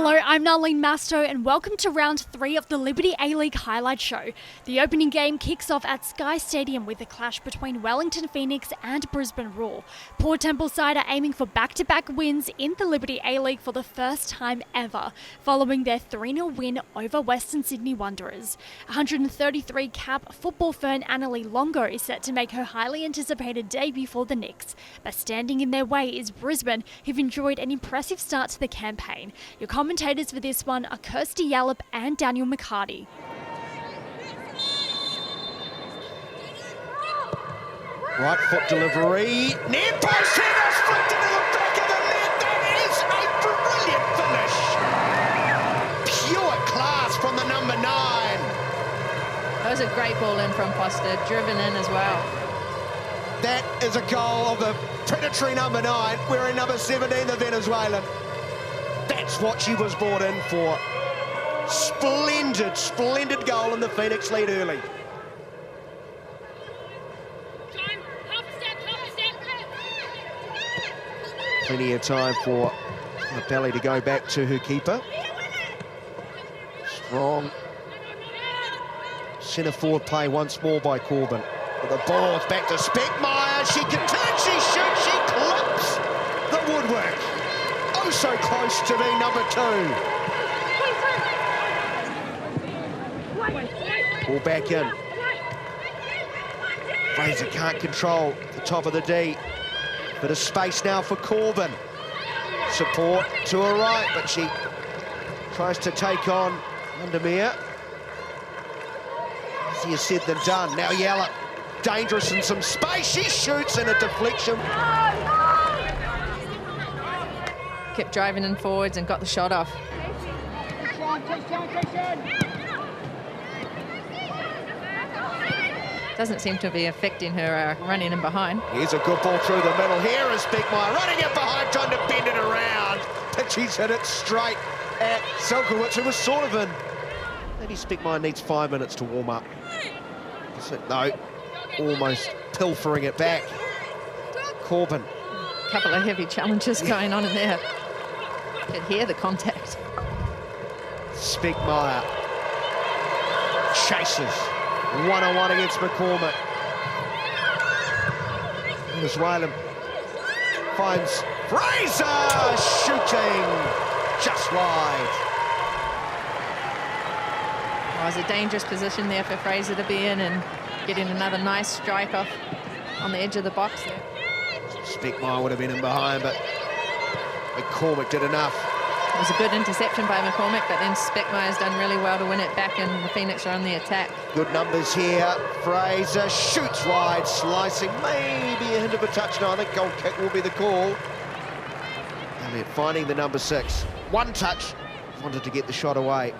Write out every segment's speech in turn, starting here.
Hello, I'm Narlene Masto and welcome to round 3 of the Liberty A-League highlight show. The opening game kicks off at Sky Stadium with a clash between Wellington Phoenix and Brisbane Roar. Port Temple side are aiming for back-to-back wins in the Liberty A-League for the first time ever, following their 3-0 win over Western Sydney Wanderers. 133 cap football fern Annalie Longo is set to make her highly anticipated debut for the Knicks, but standing in their way is Brisbane, who've enjoyed an impressive start to the campaign. Your commentators for this one are Kirsty Yallop and Daniel McCarty. Right foot delivery, near post header, flicked into the back of the net. That is a brilliant finish. Pure class from the number 9. That was a great ball in from Foster, driven in as well. That is a goal of the predatory number 9, wearing number 17, the Venezuelan. That's what she was brought in for. Splendid goal, and the Phoenix lead early. Plenty of time for Belly to go back to her keeper. Strong centre forward play once more by Corbin. But the ball's back to Speckmeyer. She can turn, she shoots, she clips the woodwork. Oh, so close to being number 2. Ball back in. Fraser can't control the top of the D. Bit of space now for Corbin. Support to her right, but she tries to take on Undermere. Easier said than done. Now Yallop, dangerous in some space. She shoots in a deflection. Kept driving in forwards and got the shot off. Doesn't seem to be affecting her running in behind. Here's a good ball through the middle. Here is Speckmeyer running it behind, trying to bend it around. But she's hit it straight at Selkowicz, who was sort of in. Maybe Speckmeyer needs 5 minutes to warm up. No, almost pilfering it back. Corbin. A couple of heavy challenges going on in there. Could hear the contact. Speckmeyer chases. 1-on-1 against McCormick. Venezuelan finds Fraser shooting just wide. Well, it was a dangerous position there for Fraser to be in and getting another nice strike off on the edge of the box there. Speckmeyer would have been in behind, but McCormick did enough. It was a good interception by McCormick, but then Speckmeyer's done really well to win it back, and the Phoenix are on the attack. Good numbers here. Fraser shoots wide, slicing, maybe a hint of a touchdown. I think goal kick will be the call. Elliott finding the number 6. One touch, wanted to get the shot away.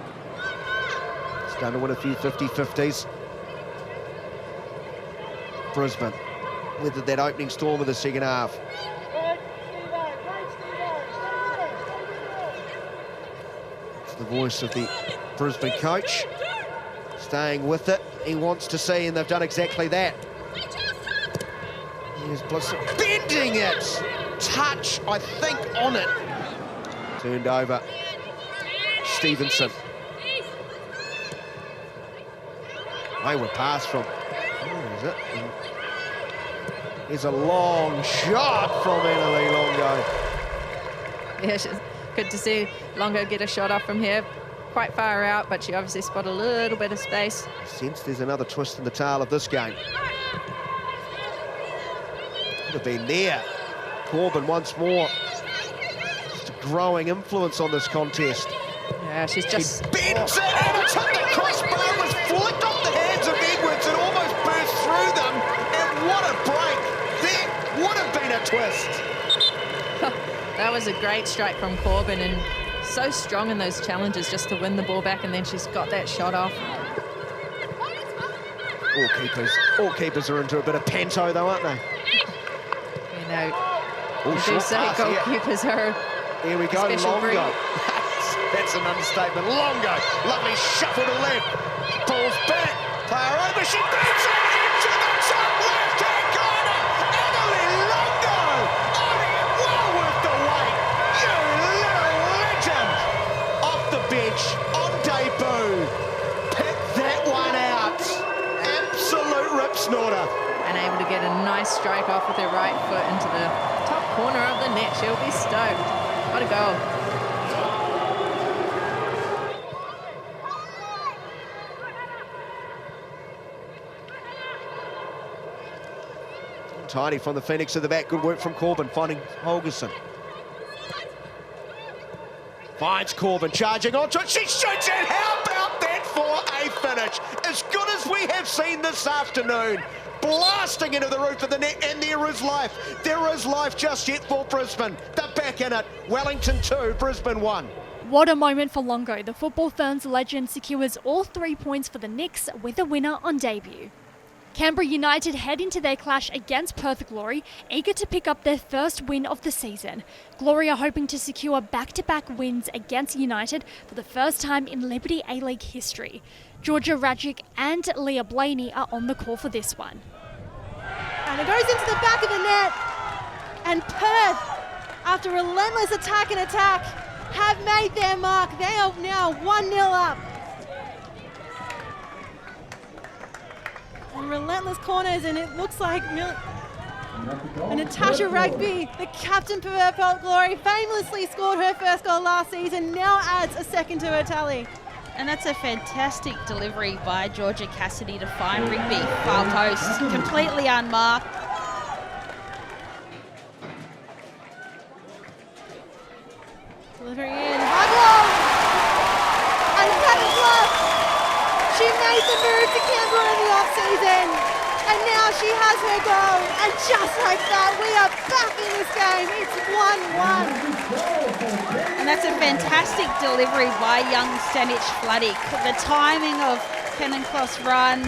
Starting to win a few 50-50s. Brisbane weathered that opening storm of the second half. The voice of the Brisbane coach, staying with it. He wants to see, and they've done exactly that. Here's Blossom bending it. Touch, I think, on it. Turned over. Stevenson. Wayward pass from, where is it? Here's a long shot from Annalie Longo. Yeah, good to see Longo get a shot off from here. Quite far out, but she obviously spotted a little bit of space. Sense there's another twist in the tail of this game. Could have been there. Corbin once more. Just a growing influence on this contest. Yeah, she's just... She bends it, and it's hit the crossbar, was flicked off the hands of Edwards and almost burst through them. And what a break. There would have been a twist. That was a great strike from Corbin, and so strong in those challenges just to win the ball back, and then she's got that shot off. All keepers are into a bit of panto though, aren't they? You know, you do say goalkeepers are here we go, special breed. Longo. That's an understatement. Longo, lovely shuffle to left. Pulls back, player over, she beats it into the top left-hand corner. Annalie Longo! Oh, well worth the wait. You little legend! Nice strike off with her right foot into the top corner of the net. She'll be stoked. What a goal. Tidy from the Phoenix at the back. Good work from Corbin, finding Holgerson. Finds Corbin, charging onto it. She shoots it. How about that for a finish? As good as we have seen this afternoon. Blasting into the roof of the net, and there is life. There is life just yet for Brisbane. They're back in it. Wellington 2, Brisbane 1. What a moment for Longo. The Football Ferns legend secures all 3 points for the Knicks with a winner on debut. Canberra United head into their clash against Perth Glory, eager to pick up their first win of the season. Glory are hoping to secure back-to-back wins against United for the first time in Liberty A-League history. Georgia Radjic and Leah Blaney are on the call for this one. And it goes into the back of the net. And Perth, after relentless attack, have made their mark. They are now 1-0 up. And relentless corners, and it looks like Natasha Rugby, the captain for Perth Glory, famously scored her first goal last season, now adds a second to her tally. And that's a fantastic delivery by Georgia Cassidy to find Rigby far post, completely unmarked. Delivery in, Hagwell! And that is love! She made the move to Canberra in the off-season, and now she has her goal. And just like that, we are back in this game. It's 1-1. And that's a fantastic delivery by young Stanich Fladdick. The timing of cannon cross run,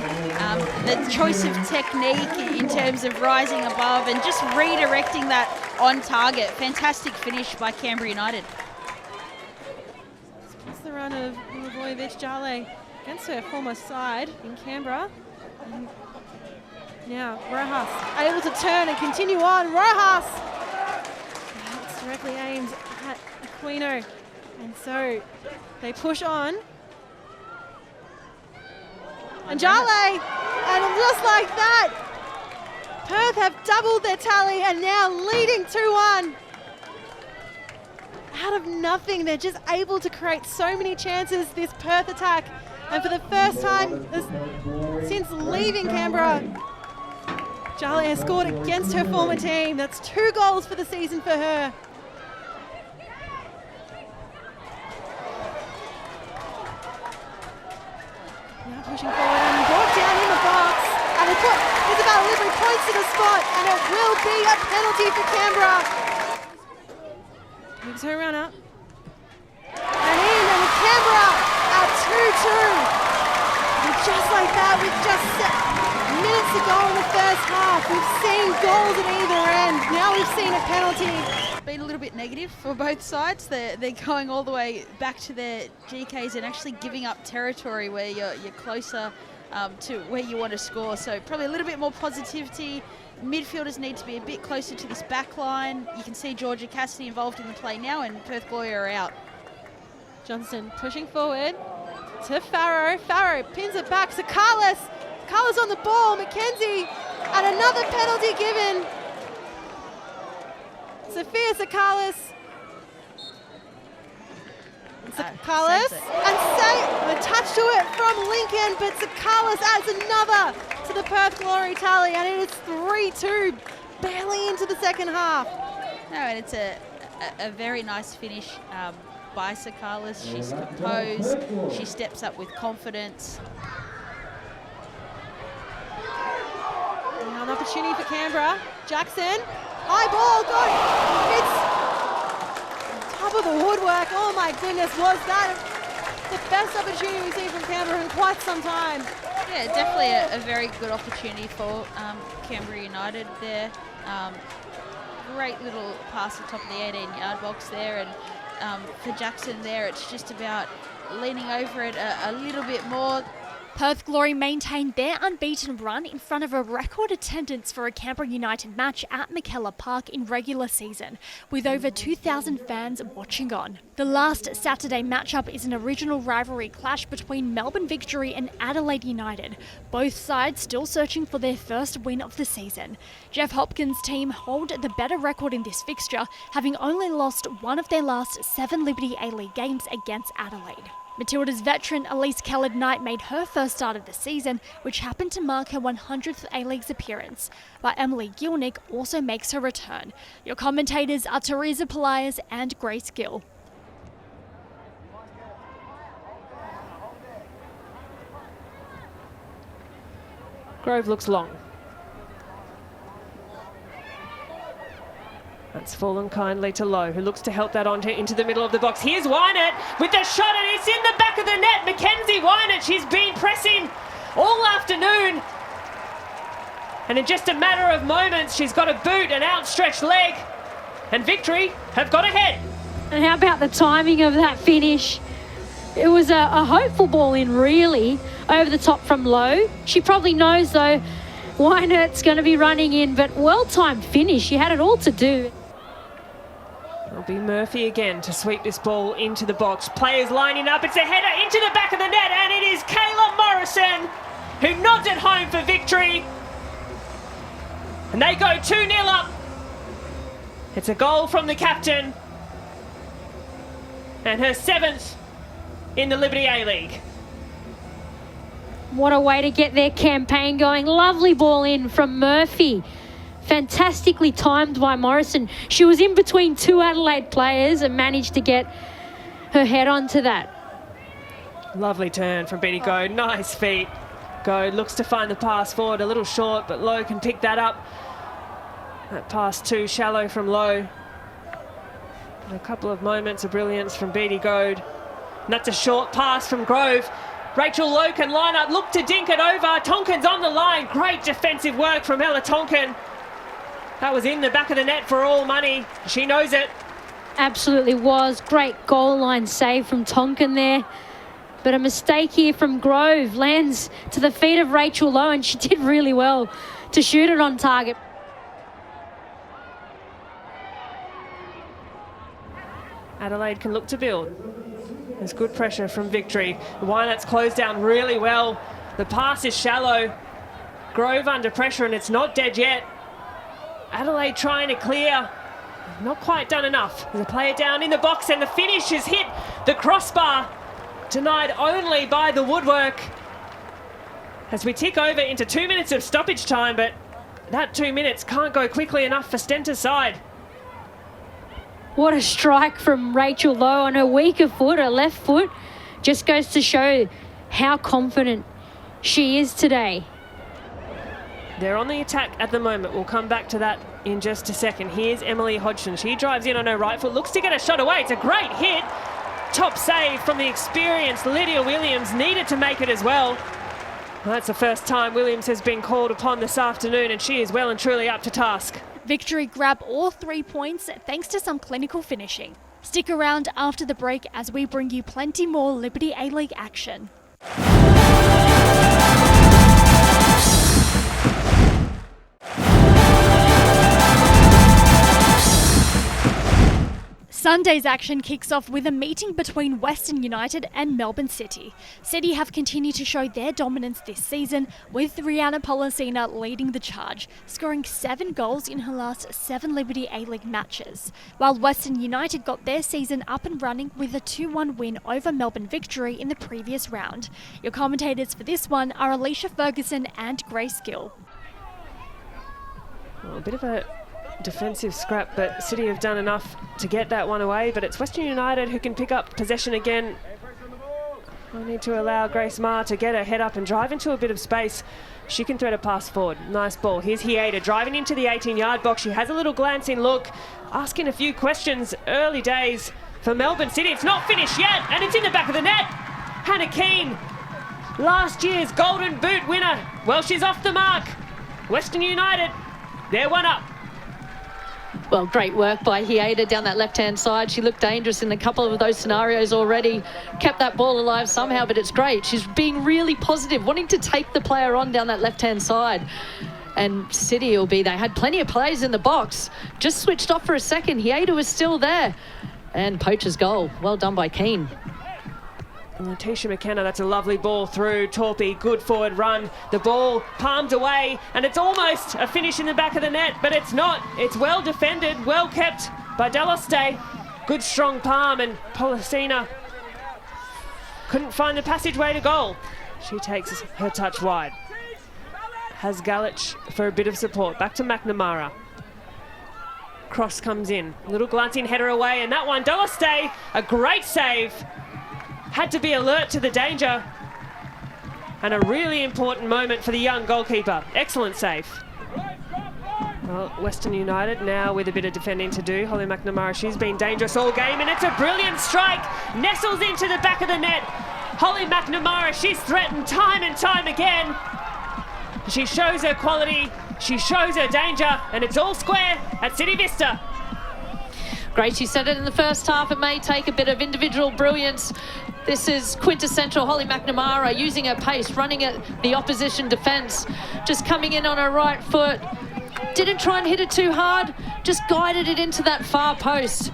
the choice of technique in terms of rising above and just redirecting that on target. Fantastic finish by Canberra United. That's the run of Milivojevic Jale against her former side in Canberra. And now Rojas able to turn and continue on. Rojas! It's directly aimed at Aquino. And so they push on. And Jale! And just like that, Perth have doubled their tally and now leading 2-1. Out of nothing, they're just able to create so many chances, this Perth attack. And for the first time since leaving Canberra, Jale has scored against her former team. That's 2 goals for the season for her. Now pushing forward and brought down in the box. And Isabel Livery points to the spot, and it will be a penalty for Canberra. Moves her run up. And in, and Canberra at 2-2. And just like that, with just minutes to go in the first half, we've seen goals at either end. Now we've seen a penalty. Been a little bit negative for both sides. They're going all the way back to their GKs and actually giving up territory where you're closer to where you want to score. So probably a little bit more positivity. Midfielders need to be a bit closer to this back line. You can see Georgia Cassidy involved in the play now, and Perth Glory are out. Johnston pushing forward to Farrow. Farrow pins it back. Sakalis. Sakalis on the ball. McKenzie. And another penalty given. Sophia Sakalis. Sakalis. And a touch to it from Lincoln, but Sakalis adds another to the Perth Glory tally, and it is 3-2, barely into the second half. No, and it's a very nice finish by Sakalis. She's composed, she steps up with confidence. Now an opportunity for Canberra. Jackson, high ball, good. It's top of the woodwork. Oh my goodness, was that the best opportunity we've seen from Canberra in quite some time. Yeah, definitely a very good opportunity for Canberra United there. Great little pass at the top of the 18-yard box there, and for Jackson there, it's just about leaning over it a little bit more. Perth Glory maintained their unbeaten run in front of a record attendance for a Canberra United match at McKellar Park in regular season, with over 2,000 fans watching on. The last Saturday matchup is an original rivalry clash between Melbourne Victory and Adelaide United, both sides still searching for their first win of the season. Jeff Hopkins' team hold the better record in this fixture, having only lost one of their last 7 Liberty A-League games against Adelaide. Matilda's veteran Elise Kellard-Knight made her first start of the season, which happened to mark her 100th A-League's appearance, while Emily Gilnick also makes her return. Your commentators are Teresa Polias and Grace Gill. Grove looks long. That's fallen kindly to Lowe, who looks to help that on into the middle of the box. Here's Wynett with the shot, and it's in the back of the net. Mackenzie Wynett, she's been pressing all afternoon. And in just a matter of moments, she's got a boot, an outstretched leg, and Victory have got ahead. And how about the timing of that finish? It was a hopeful ball in, really, over the top from Lowe. She probably knows, though, Wynett's going to be running in, but well-timed finish. She had it all to do. It'll be Murphy again to sweep this ball into the box. Players lining up. It's a header into the back of the net, and it is Kayla Morrison who nods it home for Victory. And they go 2-0 up. It's a goal from the captain, and her 7th in the Liberty A-League. What a way to get their campaign going. Lovely ball in from Murphy. Fantastically timed by Morrison. She was in between 2 Adelaide players and managed to get her head onto that. Lovely turn from Beatty Goad. Nice feet. Goad looks to find the pass forward, a little short, but Lowe can pick that up. That pass too shallow from Lowe. And a couple of moments of brilliance from Beatty Goad. And that's a short pass from Grove. Rachel Lowe can line up, look to dink it over. Tonkin's on the line. Great defensive work from Ella Tonkin. That was in the back of the net for all money. She knows it. Absolutely was. Great goal line save from Tonkin there. But a mistake here from Grove lands to the feet of Rachel Lowe, and she did really well to shoot it on target. Adelaide can look to build. There's good pressure from Victory. Wynett's closed down really well. The pass is shallow. Grove under pressure, and it's not dead yet. Adelaide trying to clear. Not quite done enough. There's a player down in the box, and the finish has hit the crossbar. Denied only by the woodwork. As we tick over into 2 minutes of stoppage time, but that 2 minutes can't go quickly enough for Stenter's side. What a strike from Rachel Lowe on her weaker foot, her left foot. Just goes to show how confident she is today. They're on the attack at the moment. We'll come back to that in just a second. Here's Emily Hodgson. She drives in on her right foot, looks to get a shot away. It's a great hit. Top save from the experienced Lydia Williams. Needed to make it as well. That's the first time Williams has been called upon this afternoon, and she is well and truly up to task. Victory grab all 3 points thanks to some clinical finishing. Stick around after the break as we bring you plenty more Liberty A-League action. Sunday's action kicks off with a meeting between Western United and Melbourne City. City have continued to show their dominance this season, with Rihanna Policina leading the charge, scoring 7 goals in her last 7 Liberty A-League matches, while Western United got their season up and running with a 2-1 win over Melbourne Victory in the previous round. Your commentators for this one are Alicia Ferguson and Grace Gill. Well, a bit of a defensive scrap, but City have done enough to get that one away, but it's Western United who can pick up possession again. I need to allow Grace Maher to get her head up and drive into a bit of space. She can thread a pass forward. Nice ball. Here's Hieda driving into the 18-yard box. She has a little glancing look, asking a few questions. Early days for Melbourne City. It's not finished yet, and it's in the back of the net. Hannah Keane, last year's Golden Boot winner. Well, she's off the mark. Western United, they're one up. Well, great work by Hieda down that left-hand side. She looked dangerous in a couple of those scenarios already. Kept that ball alive somehow, but it's great. She's being really positive, wanting to take the player on down that left-hand side. And City will be, they had plenty of players in the box. Just switched off for a second. Hieda was still there. And Poacher's goal. Well done by Keane. Tisha McKenna, that's a lovely ball through. Torpy, good forward run. The ball palmed away, and it's almost a finish in the back of the net, but it's not. It's well defended, well kept by Deloste. Good strong palm, and Policina couldn't find the passageway to goal. She takes her touch wide. Has Galich for a bit of support. Back to McNamara. Cross comes in. Little glancing header away, and that one, Deloste, a great save. Had to be alert to the danger. And a really important moment for the young goalkeeper. Excellent save. Well, Western United now with a bit of defending to do. Holly McNamara, she's been dangerous all game, and it's a brilliant strike. Nestles into the back of the net. Holly McNamara, she's threatened time and time again. She shows her quality, she shows her danger, and it's all square at City Vista. Great, she said it in the first half. It may take a bit of individual brilliance. This is quintessential Holly McNamara using her pace, running at the opposition defence, just coming in on her right foot. Didn't try and hit it too hard, just guided it into that far post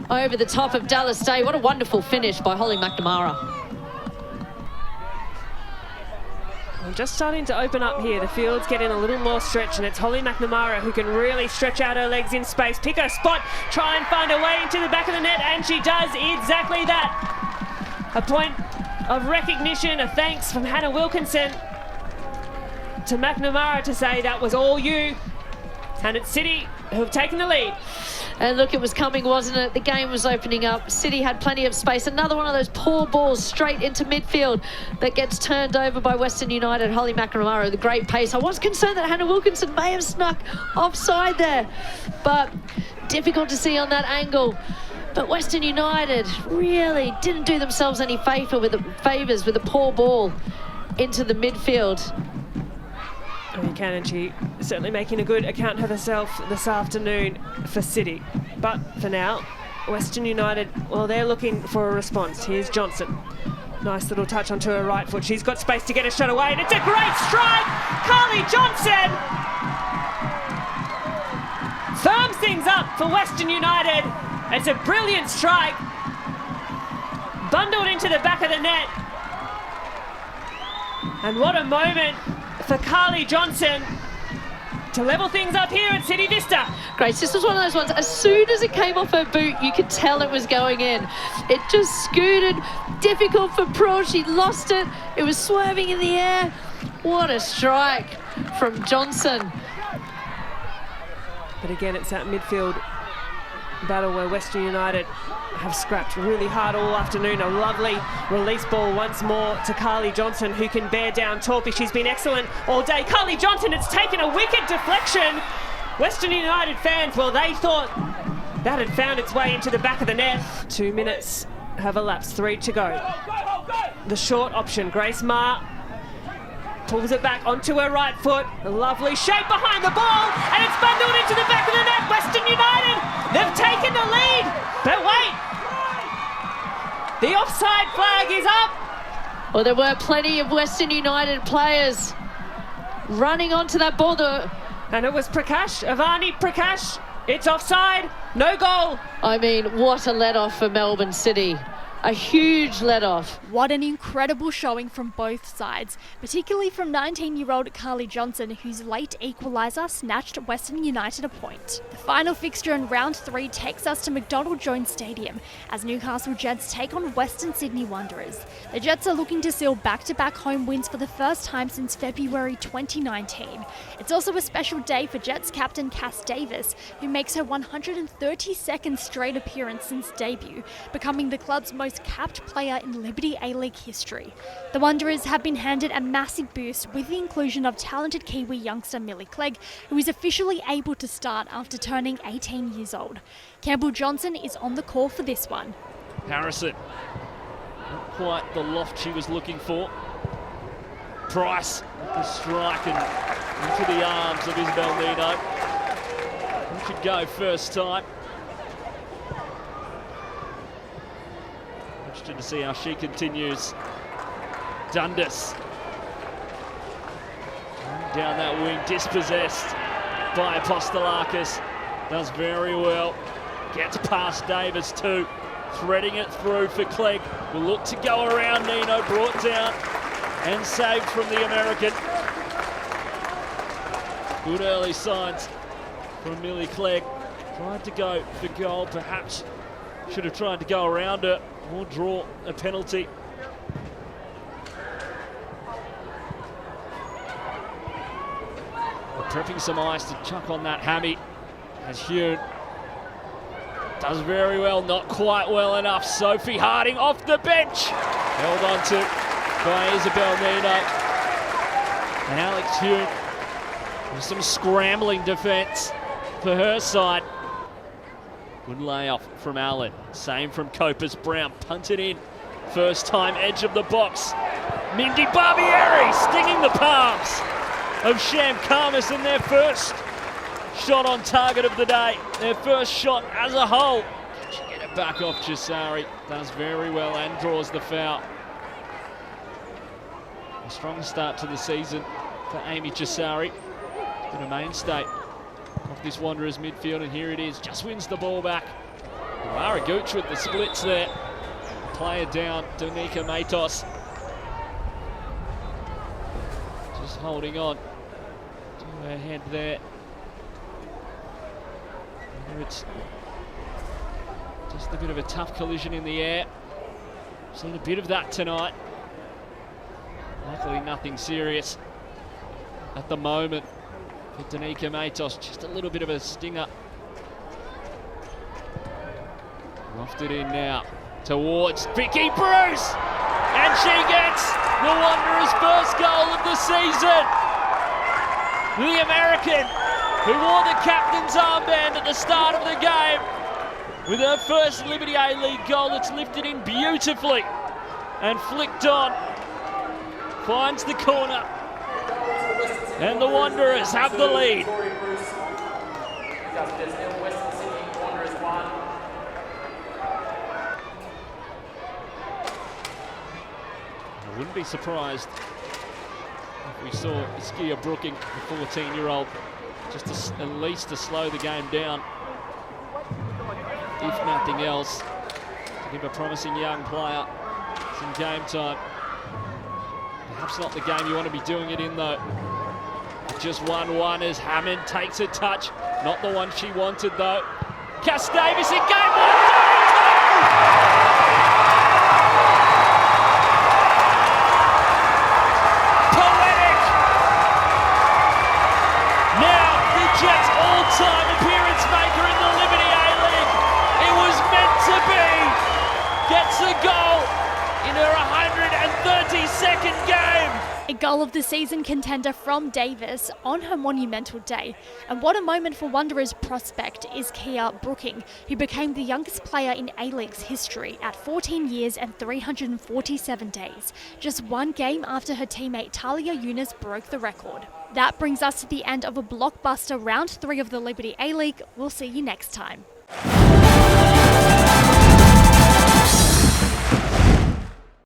over the top of Dallas Day. What a wonderful finish by Holly McNamara. Well, just starting to open up here. The field's getting a little more stretch, and it's Holly McNamara who can really stretch out her legs in space, pick her spot, try and find her way into the back of the net, and she does exactly that. A point of recognition, a thanks from Hannah Wilkinson to McNamara to say that was all you. And it's City who have taken the lead. And look, it was coming, wasn't it? The game was opening up. City had plenty of space. Another one of those poor balls straight into midfield that gets turned over by Western United. Holly McNamara with a great pace. I was concerned that Hannah Wilkinson may have snuck offside there, but difficult to see on that angle. But Western United really didn't do themselves any favours with a poor ball into the midfield. Buchanan, she certainly making a good account of herself this afternoon for City. But for now, Western United, well, they're looking for a response. Here's Johnson. Nice little touch onto her right foot. She's got space to get a shot away, and it's a great strike! Carly Johnson firms things up for Western United. It's a brilliant strike. Bundled into the back of the net. And what a moment for Carly Johnson to level things up here at City Vista. Grace, this was one of those ones, as soon as it came off her boot, you could tell it was going in. It just scooted, difficult for Pro, she lost it. It was swerving in the air. What a strike from Johnson. But again, it's that midfield battle where Western United have scrapped really hard all afternoon. A lovely release ball once more to Carly Johnson, who can bear down Torpy. She's been excellent all day. Carly Johnson, it's taken a wicked deflection. Western United fans, well, they thought that had found its way into the back of the net. 2 minutes have elapsed, 3 to go. The short option, Grace Marr pulls it back onto her right foot. A lovely shape behind the ball, and it's bundled into the back of the net. Western United, they've taken the lead. But wait, the offside flag is up. Well, there were plenty of Western United players running onto that ball. And it was Prakash, Avani Prakash. It's offside, no goal. I mean, what a let-off for Melbourne City. A huge let-off. What an incredible showing from both sides, particularly from 19-year-old Carly Johnson, whose late equaliser snatched Western United a point. The final fixture in round 3 takes us to McDonald Jones Stadium as Newcastle Jets take on Western Sydney Wanderers. The Jets are looking to seal back-to-back home wins for the first time since February 2019. It's also a special day for Jets captain Cass Davis, who makes her 132nd straight appearance since debut, becoming the club's most capped player in Liberty A-League history. The Wanderers have been handed a massive boost with the inclusion of talented Kiwi youngster Millie Clegg, who is officially able to start after turning 18 years old. Campbell Johnson is on the call for this one. Harrison, not quite the loft she was looking for. Price with the strike and into the arms of Isabel Nino. could go first time. Interesting to see how she continues. Dundas. Down that wing, dispossessed by Apostolakis. Does very well. Gets past Davis too. Threading it through for Clegg. Will look to go around Nino. Brought down and saved from the American. Good early signs from Millie Clegg. Tried to go for goal. Perhaps should have tried to go around her or draw a penalty. Prepping some ice to chuck on that hammy as Hune does very well, not quite well enough. Sophie Harding off the bench, held on to by Isabel Nino. And Alex Hune with some scrambling defence for her side. Good layoff from Allen, same from Copus Brown, punted in. First time edge of the box. Mindy Barbieri stinging the palms of Sham Karmas in their first shot on target of the day. Their first shot as a whole. Can she get it back off Chisari? Does very well and draws the foul. A strong start to the season for Amy Chisari. Been a mainstay of this Wanderers midfield, and here it is. Just wins the ball back. Lara Gooch with the splits there. Player down, Donika Matos. Just holding on to her head there. It's just a bit of a tough collision in the air. Seen a bit of that tonight. Luckily nothing serious at the moment for Donika Matos. Just a little bit of a stinger. Roughed it in now towards Vicky Bruce, and she gets the Wanderers' first goal of the season. The American, who wore the captain's armband at the start of the game, with her first Liberty A-League goal. It's lifted in beautifully and flicked on. Finds the corner, and the Wanderers have the lead. I wouldn't be surprised if we saw Skia Brooking, the 14-year-old, just at least to slow the game down, if nothing else, to give a promising young player some game time. Perhaps not the game you want to be doing it in, though. Just 1-1 as Hammond takes a touch. Not the one she wanted, though. Cass Davis in game one. Poetic. Now the Jets' all-time appearance maker in the Liberty A-League. It was meant to be. Gets a goal in her 132nd game. A goal of the season contender from Davis on her monumental day. And what a moment for Wanderers prospect is Kia Brooking, who became the youngest player in A-League's history at 14 years and 347 days, just one game after her teammate Talia Younes broke the record. That brings us to the end of a blockbuster round 3 of the Liberty A-League. We'll see you next time.